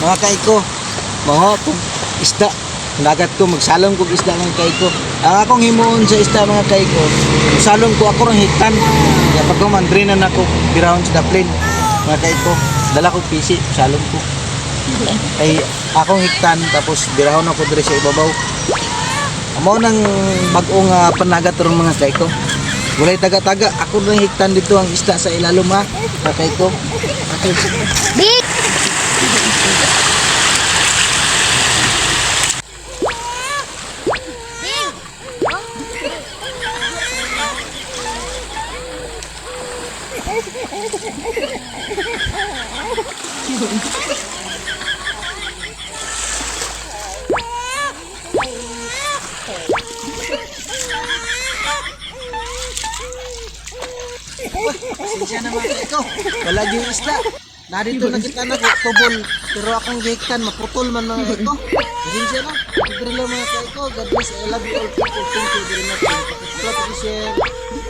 Mga kaiko, mga kung isda, dagat ko, magsalong kong isda mga kaiko. Ang akong himuon sa isda mga kaiko, magsalong ko ako ng hiktan. Kaya pag kumandrinan ako, birahon sa daplin. Mga kaiko, dala ko pisi, salong ko. Ay akong hiktan, tapos birahon ako diri sa ibabaw. Amo nang bagong panagat ron mga kaiko. Walay taga-taga, ako ng hiktan dito ang isda sa ilalom ha, mga kaiko. Okay. Big! Pasensya na mga kaiko, wala yung isda. Narito na kita na tubol, pero akong hiktan, maputol man mga kaiko. Pasensya na, ito lang mga kaiko. God bless, I love you all people. Thank you very much. Share.